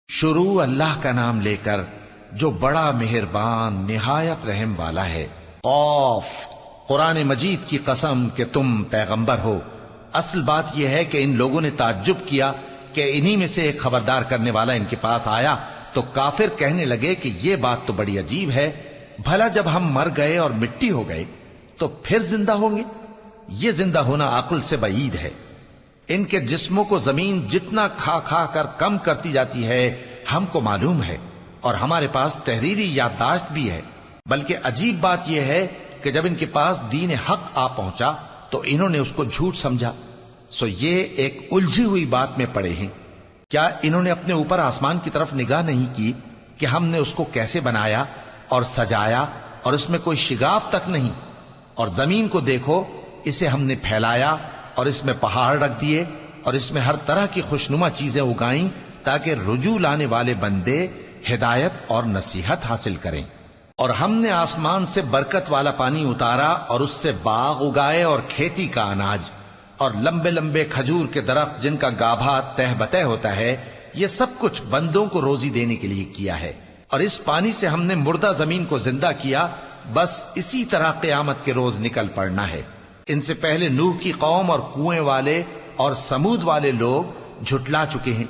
شروع اللہ کا نام لے کر جو بڑا مہربان نہایت رحم والا ہے۔ قاف، قرآن مجید کی قسم کہ تم پیغمبر ہو۔ اصل بات یہ ہے کہ ان لوگوں نے تعجب کیا کہ انہی میں سے ایک خبردار کرنے والا ان کے پاس آیا تو کافر کہنے لگے کہ یہ بات تو بڑی عجیب ہے، بھلا جب ہم مر گئے اور مٹی ہو گئے تو پھر زندہ ہوں گے؟ یہ زندہ ہونا عقل سے بعید ہے۔ ان کے جسموں کو زمین جتنا کھا کھا کر کم کرتی جاتی ہے ہم کو معلوم ہے، اور ہمارے پاس تحریری یادداشت بھی ہے۔ بلکہ عجیب بات یہ ہے کہ جب ان کے پاس دین حق آ پہنچا تو انہوں نے اس کو جھوٹ سمجھا۔ سو یہ ایک الجھی ہوئی بات میں پڑے ہیں۔ کیا انہوں نے اپنے اوپر آسمان کی طرف نگاہ نہیں کی کہ ہم نے اس کو کیسے بنایا اور سجایا، اور اس میں کوئی شگاف تک نہیں؟ اور زمین کو دیکھو، اسے ہم نے پھیلایا اور اس میں پہاڑ رکھ دیے اور اس میں ہر طرح کی خوشنما چیزیں اگائیں تاکہ رجوع لانے والے بندے ہدایت اور نصیحت حاصل کریں۔ اور ہم نے آسمان سے برکت والا پانی اتارا اور اس سے باغ اگائے اور کھیتی کا اناج اور لمبے لمبے کھجور کے درخت جن کا گابھا تہ بتہ ہوتا ہے، یہ سب کچھ بندوں کو روزی دینے کے لیے کیا ہے۔ اور اس پانی سے ہم نے مردہ زمین کو زندہ کیا، بس اسی طرح قیامت کے روز نکل پڑنا ہے۔ ان سے پہلے نوح کی قوم اور کنویں والے اور سمود والے لوگ جھٹلا چکے ہیں،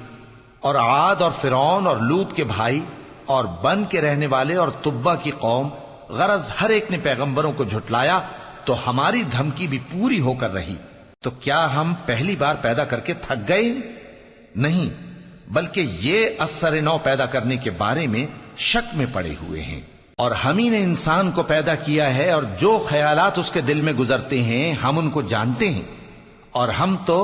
اور عاد اور فرعون اور لوط کے بھائی اور بن کے رہنے والے اور تبا کی قوم، غرض ہر ایک نے پیغمبروں کو جھٹلایا تو ہماری دھمکی بھی پوری ہو کر رہی۔ تو کیا ہم پہلی بار پیدا کر کے تھک گئے؟ نہیں، بلکہ یہ اثر نو پیدا کرنے کے بارے میں شک میں پڑے ہوئے ہیں۔ اور ہم ہی نے انسان کو پیدا کیا ہے، اور جو خیالات اس کے دل میں گزرتے ہیں ہم ان کو جانتے ہیں، اور ہم تو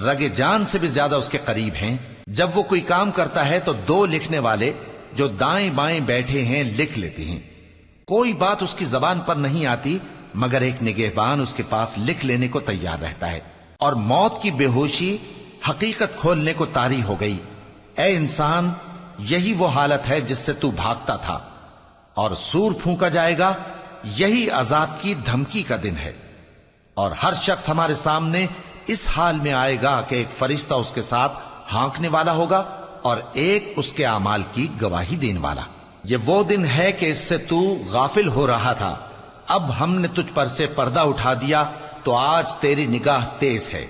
رگ جان سے بھی زیادہ اس کے قریب ہیں۔ جب وہ کوئی کام کرتا ہے تو دو لکھنے والے جو دائیں بائیں بیٹھے ہیں لکھ لیتے ہیں۔ کوئی بات اس کی زبان پر نہیں آتی مگر ایک نگہبان اس کے پاس لکھ لینے کو تیار رہتا ہے۔ اور موت کی بے ہوشی حقیقت کھولنے کو طاری ہو گئی۔ اے انسان، یہی وہ حالت ہے جس سے تو بھاگتا تھا، اور سور پھونکا جائے گا، یہی عذاب کی دھمکی کا دن ہے۔ اور ہر شخص ہمارے سامنے اس حال میں آئے گا کہ ایک فرشتہ اس کے ساتھ ہانکنے والا ہوگا اور ایک اس کے اعمال کی گواہی دینے والا۔ یہ وہ دن ہے کہ اس سے تو غافل ہو رہا تھا، اب ہم نے تجھ پر سے پردہ اٹھا دیا تو آج تیری نگاہ تیز ہے۔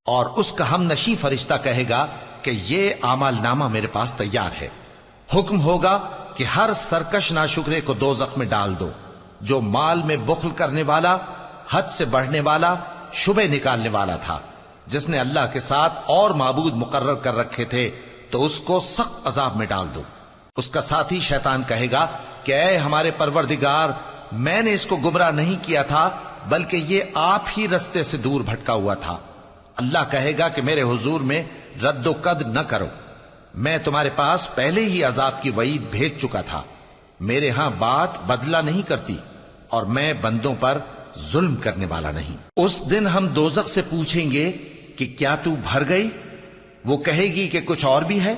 اور اس کا ہم نشیں فرشتہ کہے گا کہ یہ اعمال نامہ میرے پاس تیار ہے۔ حکم ہوگا کہ ہر سرکش ناشکرے کو دوزخ میں ڈال دو، جو مال میں بخل کرنے والا، حد سے بڑھنے والا، شبہ نکالنے والا تھا، جس نے اللہ کے ساتھ اور معبود مقرر کر رکھے تھے، تو اس کو سخت عذاب میں ڈال دو۔ اس کا ساتھی شیطان کہے گا کہ اے ہمارے پروردگار، میں نے اس کو گمراہ نہیں کیا تھا بلکہ یہ آپ ہی رستے سے دور بھٹکا ہوا تھا۔ اللہ کہے گا کہ میرے حضور میں رد و قد نہ کرو، میں تمہارے پاس پہلے ہی عذاب کی وعید بھیج چکا تھا۔ میرے ہاں بات بدلہ نہیں کرتی، اور میں بندوں پر ظلم کرنے والا نہیں۔ اس دن ہم دوزخ سے پوچھیں گے کہ کیا تو بھر گئی؟ وہ کہے گی کہ کچھ اور بھی ہے۔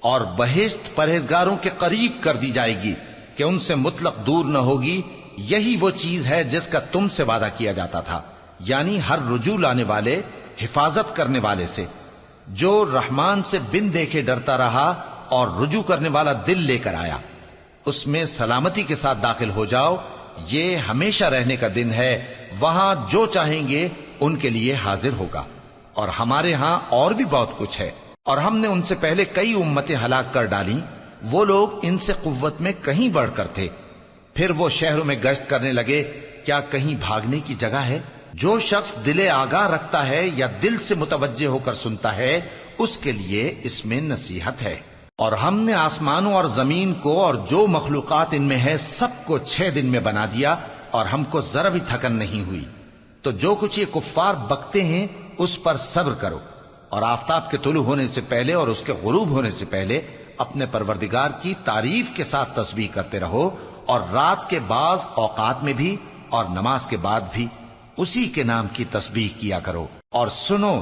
اور بہشت پرہیزگاروں کے قریب کر دی جائے گی کہ ان سے مطلق دور نہ ہوگی۔ یہی وہ چیز ہے جس کا تم سے وعدہ کیا جاتا تھا، یعنی ہر رجوع لانے والے، حفاظت کرنے والے سے، جو رحمان سے بن دیکھے ڈرتا رہا اور رجوع کرنے والا دل لے کر آیا، اس میں سلامتی کے ساتھ داخل ہو جاؤ۔ یہ ہمیشہ رہنے کا دن ہے، وہاں جو چاہیں گے ان کے لیے حاضر ہوگا۔ اور ہمارے ہاں اور بھی بہت کچھ ہے، اور ہم نے ان سے پہلے کئی امتیں ہلاک کر ڈالیں، وہ لوگ ان سے قوت میں کہیں بڑھ کر تھے۔ پھر وہ شہروں میں گشت کرنے لگے، کیا کہیں بھاگنے کی جگہ ہے؟ جو شخص دل آگاہ رکھتا ہے یا دل سے متوجہ ہو کر سنتا ہے، اس کے لیے اس میں نصیحت ہے۔ اور ہم نے آسمانوں اور زمین کو اور جو مخلوقات ان میں ہے سب کو 6 دن میں بنا دیا، اور ہم کو ذرا بھی تھکن نہیں ہوئی۔ تو جو کچھ یہ کفار بکتے ہیں اس پر صبر کرو، اور آفتاب کے طلوع ہونے سے پہلے اور اس کے غروب ہونے سے پہلے اپنے پروردگار کی تعریف کے ساتھ تسبیح کرتے رہو، اور رات کے بعض اوقات میں بھی اور نماز کے بعد بھی اسی کے نام کی تسبیح کیا کرو۔ اور سنو،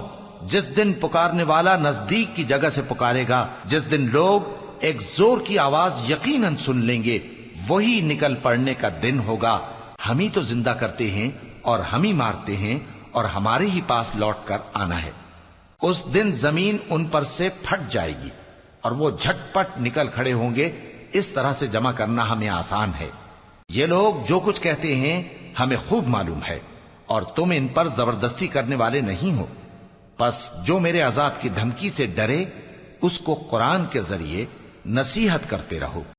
جس دن پکارنے والا نزدیک کی جگہ سے پکارے گا، جس دن لوگ ایک زور کی آواز یقیناً سن لیں گے، وہی نکل پڑنے کا دن ہوگا۔ ہم ہی تو زندہ کرتے ہیں اور ہم ہی مارتے ہیں، اور ہمارے ہی پاس لوٹ کر آنا ہے۔ اس دن زمین ان پر سے پھٹ جائے گی، اور وہ جھٹپٹ نکل کھڑے ہوں گے. اس طرح سے جمع کرنا ہمیں آسان ہے. یہ لوگ جو کچھ کہتے ہیں ہمیں خوب معلوم ہے، اور تم ان پر زبردستی کرنے والے نہیں ہو. پس جو میرے عذاب کی دھمکی سے ڈرے اس کو قرآن کے ذریعے نصیحت کرتے رہو.